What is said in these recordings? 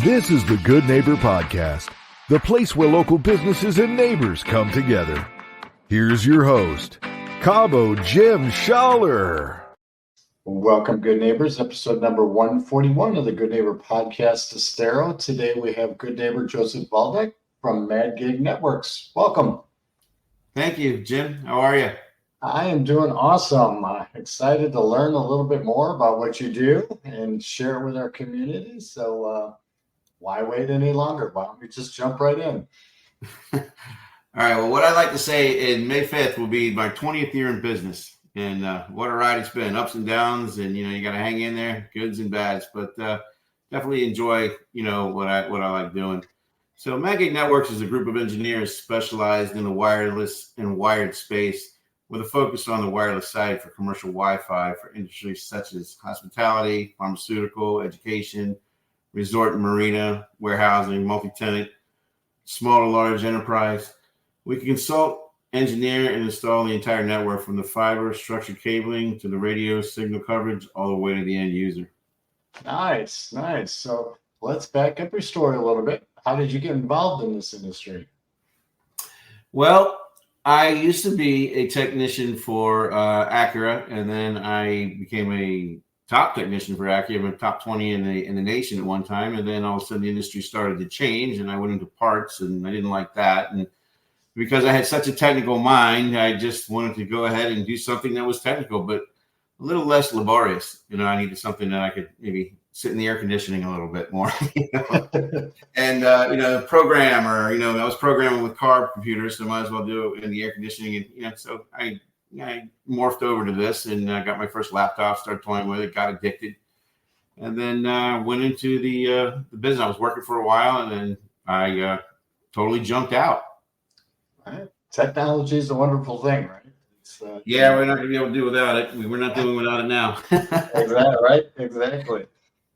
This is the Good Neighbor Podcast, the place where local businesses and neighbors come together. Here's your host, Cabo Jim Schaller. Welcome, good neighbors. Episode number 141 of the Good Neighbor Podcast Estero. Today we have good neighbor Joseph Voldeck from MADGIG Networks. Welcome. Thank you, Jim. How are you? I am doing awesome. Excited to learn a little bit more about what you do and share it with our community. So why wait any longer? Why don't we just jump right in? All right. Well, what I'd like to say in May 5th will be my 20th year in business. And what a ride it's been, ups and downs. And, you got to hang in there, goods and bads. But definitely enjoy, what I like doing. So MADGIG Networks is a group of engineers specialized in the wireless and wired space with a focus on the wireless side for commercial Wi-Fi for industries such as hospitality, pharmaceutical, education, resort and marina, warehousing, multi-tenant, small to large enterprise. We can consult, engineer, and install the entire network from the fiber, structured cabling to the radio signal coverage all the way to the end user. Nice. So let's back up your story a little bit. How did you get involved in this industry? Well, I used to be a technician for Acura, and then I became a top technician for Acura. I'm top 20 in the nation at one time, and then all of a sudden the industry started to change, and I went into parts, and I didn't like that. And because I had such a technical mind, I just wanted to go ahead and do something that was technical, but a little less laborious. I needed something that I could maybe sit in the air conditioning a little bit more, and, program, or, I was programming with car computers, so I might as well do it in the air conditioning. And, so I morphed over to this and got my first laptop, started toying with it, got addicted, and then went into the business. I was working for a while, and then I totally jumped out. Right. Technology is a wonderful thing, right? We're not going to be able to do without it. We're not doing without it now. Exactly, right? Exactly.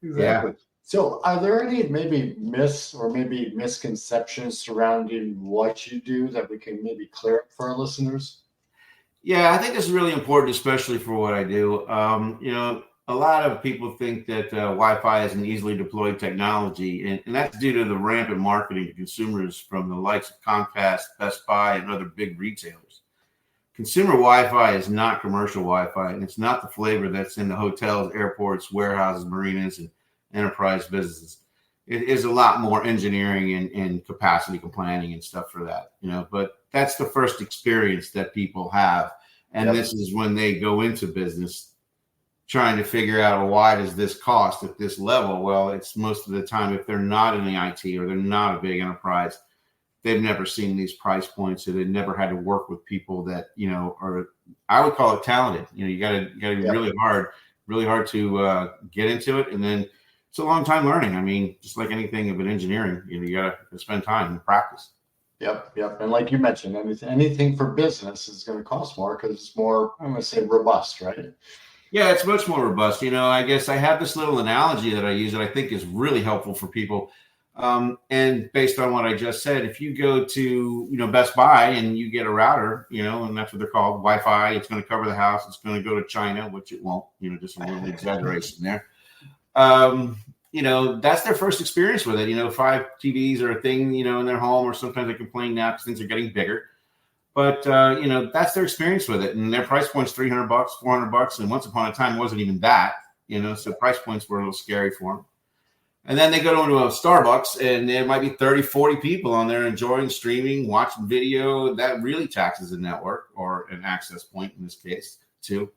Yeah. So are there any maybe myths or maybe misconceptions surrounding what you do that we can maybe clear up for our listeners? Yeah, I think it's really important, especially for what I do. A lot of people think that Wi-Fi is an easily deployed technology, and that's due to the rampant marketing to consumers from the likes of Comcast, Best Buy, and other big retailers. Consumer Wi-Fi is not commercial Wi-Fi, and it's not the flavor that's in the hotels, airports, warehouses, marinas, and enterprise businesses. It is a lot more engineering and capacity planning and stuff for that, but that's the first experience that people have. And Yep. This is when they go into business trying to figure out, well, why does this cost at this level? Well, it's most of the time, if they're not in the IT or they're not a big enterprise, they've never seen these price points, so they've never had to work with people that, are, I would call it talented. You got to be Yep. really hard to get into it. And then it's a long time learning. I mean, just like anything of an engineering, you got to spend time and practice. Yep. And like you mentioned, anything for business is going to cost more because it's more, I'm going to say, robust, right? Yeah, it's much more robust. I guess I have this little analogy that I use that I think is really helpful for people. And based on what I just said, if you go to, Best Buy and you get a router, and that's what they're called, Wi-Fi, it's going to cover the house. It's going to go to China, which it won't, just a little exaggeration there. That's their first experience with it. 5 TVs are a thing, in their home, or sometimes they complain now because things are getting bigger. But, that's their experience with it. And their price point's $300, $400. And once upon a time, it wasn't even that, so price points were a little scary for them. And then they go into a Starbucks and there might be 30, 40 people on there enjoying streaming, watching video. That really taxes a network, or an access point in this case too.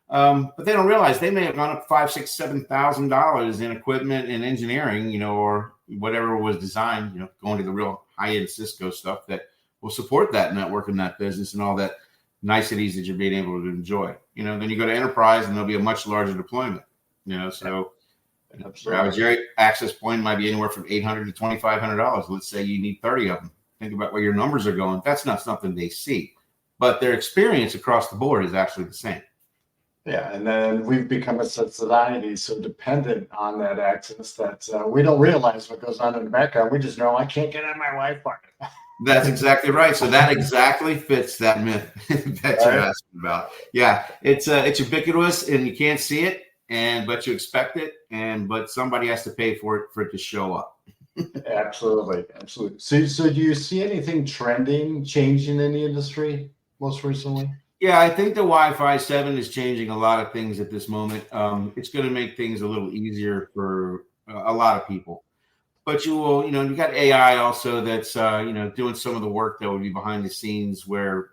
But they don't realize they may have gone up $5,000, $6,000, $7,000 in equipment and engineering, or whatever was designed, going to the real high-end Cisco stuff that will support that network and that business and all that niceties that you're being able to enjoy. Then you go to enterprise and there'll be a much larger deployment, so your average access point might be anywhere from $800 to $2,500. Let's say you need 30 of them. Think about where your numbers are going. That's not something they see, but their experience across the board is actually the same. Yeah, and then we've become a society so dependent on that access that we don't realize what goes on in the background. We just know I can't get on my Wi-Fi. That's exactly right. So that exactly fits that myth that you're asking about. Yeah, it's ubiquitous and you can't see it, but you expect it, but somebody has to pay for it to show up. Absolutely, absolutely. So do you see anything trending, changing in the industry most recently? Yeah, I think the Wi-Fi 7 is changing a lot of things at this moment. It's going to make things a little easier for a lot of people. But you will, you got AI also that's, doing some of the work that would be behind the scenes where,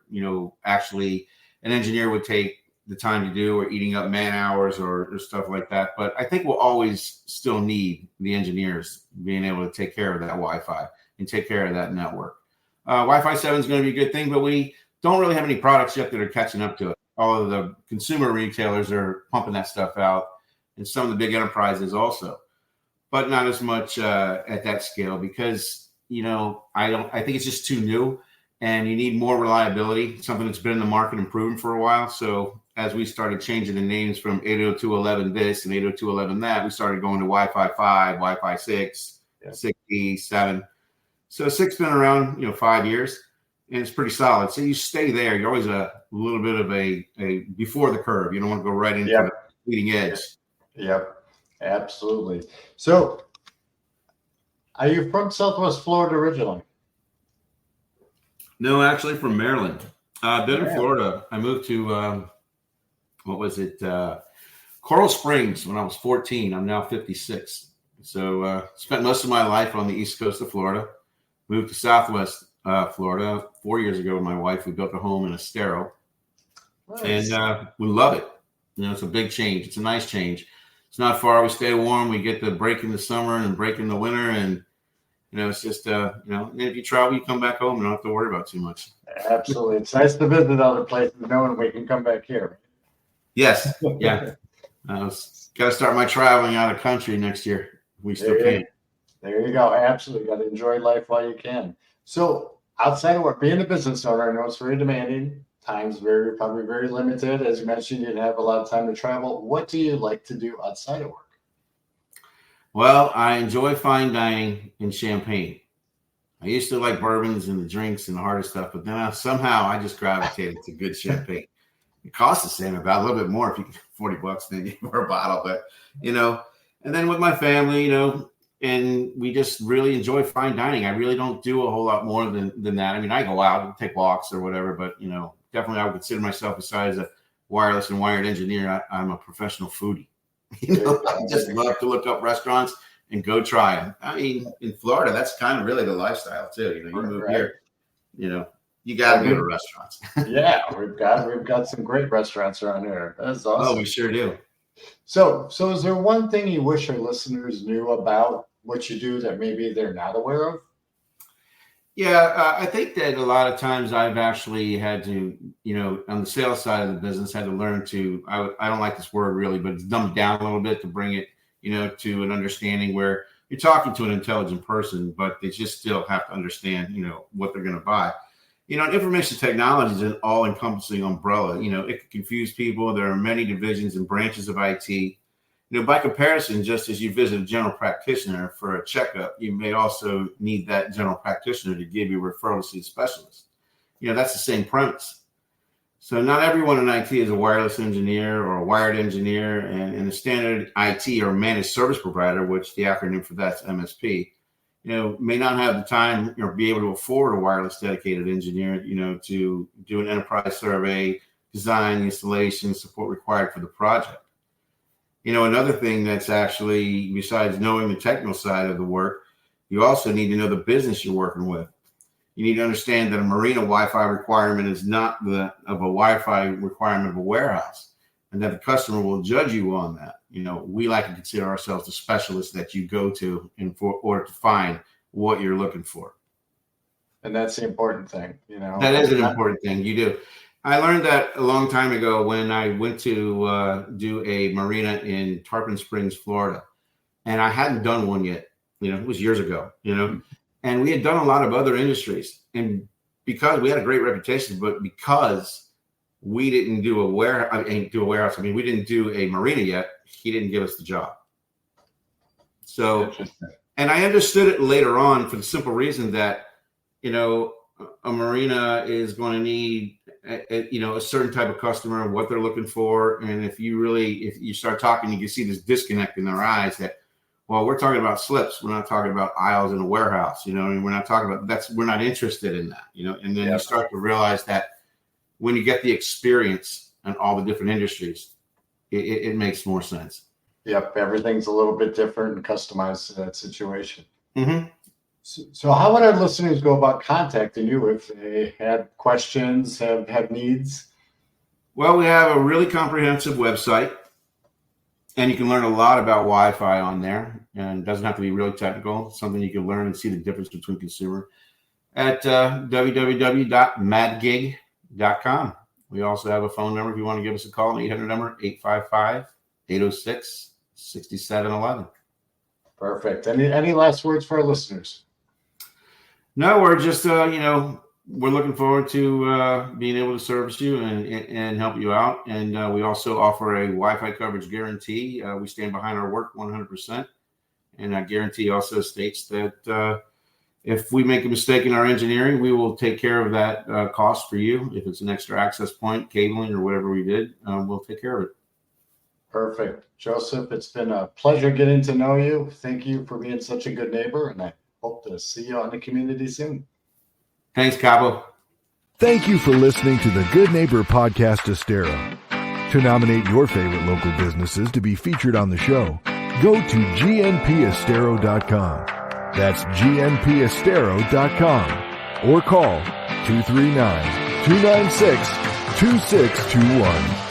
actually an engineer would take the time to do, or eating up man hours or stuff like that. But I think we'll always still need the engineers being able to take care of that Wi-Fi and take care of that network. Wi-Fi 7 is going to be a good thing, but we don't really have any products yet that are catching up to it. All of the consumer retailers are pumping that stuff out, and some of the big enterprises also, but not as much at that scale because, I think it's just too new and you need more reliability, something that's been in the market and proven for a while. So as we started changing the names from 802.11 this and 802.11 that, we started going to Wi-Fi 5, Wi-Fi 6, 6E, 7. So 6 been around, 5 years, and it's pretty solid. So you stay there. You're always a little bit of a before the curve. You don't want to go right into the leading edge. Yep. Absolutely. So, are you from Southwest Florida originally? No, actually from Maryland. I've been in Florida. I moved to, Coral Springs when I was 14. I'm now 56. So spent most of my life on the East Coast of Florida. Moved to Southwest Florida 4 years ago with my wife. We built a home in Estero. Nice. And we love it. It's a big change. It's a nice change. It's not far. We stay warm. We get the break in the summer and break in the winter. And, it's just, if you travel, you come back home and don't have to worry about too much. Absolutely. It's nice to visit other places knowing we can come back here. Yes. Yeah. Got to start my traveling out of country next year. We still can. There you go. Absolutely. Got to enjoy life while you can. So outside of work, being a business owner, I know it's very demanding. Time's probably very limited. As you mentioned, you didn't have a lot of time to travel. What do you like to do outside of work? Well, I enjoy fine dining and champagne. I used to like bourbons and the drinks and the harder stuff, but then somehow I just gravitated to good champagne. It costs the same, about a little bit more if you get $40 than for a bottle, but and then with my family, and we just really enjoy fine dining. I really don't do a whole lot more than that. I mean, I go out and take walks or whatever, but definitely I would consider myself, besides a wireless and wired engineer, I'm a professional foodie. I just love to look up restaurants and go try them. I mean, in Florida, that's kind of really the lifestyle too. You move here, you got to go to restaurants. Yeah, we've got some great restaurants around here. That's awesome. Oh, we sure do. So is there one thing you wish our listeners knew about what you do that maybe they're not aware of? Yeah, I think that a lot of times I've actually had to, on the sales side of the business, had to learn to, I don't like this word really, but it's dumbed down a little bit to bring it, to an understanding where you're talking to an intelligent person, but they just still have to understand, what they're going to buy. Information technology is an all-encompassing umbrella. It can confuse people. There are many divisions and branches of IT. By comparison, just as you visit a general practitioner for a checkup, you may also need that general practitioner to give you a referral to see a specialist. That's the same premise. So not everyone in IT is a wireless engineer or a wired engineer, and a standard IT or managed service provider, which the acronym for that's MSP, may not have the time or be able to afford a wireless dedicated engineer, to do an enterprise survey, design, installation, support required for the project. Another thing that's actually, besides knowing the technical side of the work, you also need to know the business you're working with. You need to understand that a marina Wi-Fi requirement is not of a Wi-Fi requirement of a warehouse, and that the customer will judge you on that. We like to consider ourselves the specialists that you go to in order to find what you're looking for. And that's the important thing, That is an important thing. You do. I learned that a long time ago when I went to do a marina in Tarpon Springs, Florida, and I hadn't done one yet. It was years ago, and we had done a lot of other industries, and because we had a great reputation, but because we didn't do a warehouse. I mean, we didn't do a marina yet. He didn't give us the job. So, and I understood it later on for the simple reason that, a marina is going to need, a certain type of customer, what they're looking for. And if you start talking, you can see this disconnect in their eyes that, Well, we're talking about slips. We're not talking about aisles in a warehouse. You know, we're not talking about that's. We're not interested in that. You know, and then you start to realize that when you get the experience in all the different industries, it makes more sense. Yep, everything's a little bit different and customized to that situation. Mm-hmm. So how would our listeners go about contacting you if they had questions, have needs? Well, we have a really comprehensive website, and you can learn a lot about Wi-Fi on there. And it doesn't have to be really technical. It's something you can learn and see the difference between consumer at www.madgig.com. We also have a phone number if you want to give us a call, an 800 number, 855-806-6711. Perfect. Any last words for our listeners? No, we're just, we're looking forward to being able to service you and help you out. And we also offer a Wi-Fi coverage guarantee. We stand behind our work 100%. And that guarantee also states that if we make a mistake in our engineering, we will take care of that cost for you. If it's an extra access point, cabling, or whatever we did, we'll take care of it. Perfect. Joseph, it's been a pleasure getting to know you. Thank you for being such a good neighbor, and I hope to see you on the community soon. Thanks, Cabo. Thank you for listening to the Good Neighbor Podcast Estero. To nominate your favorite local businesses to be featured on the show, go to gnpestero.com. That's gnpestero.com or call 239-296-2621.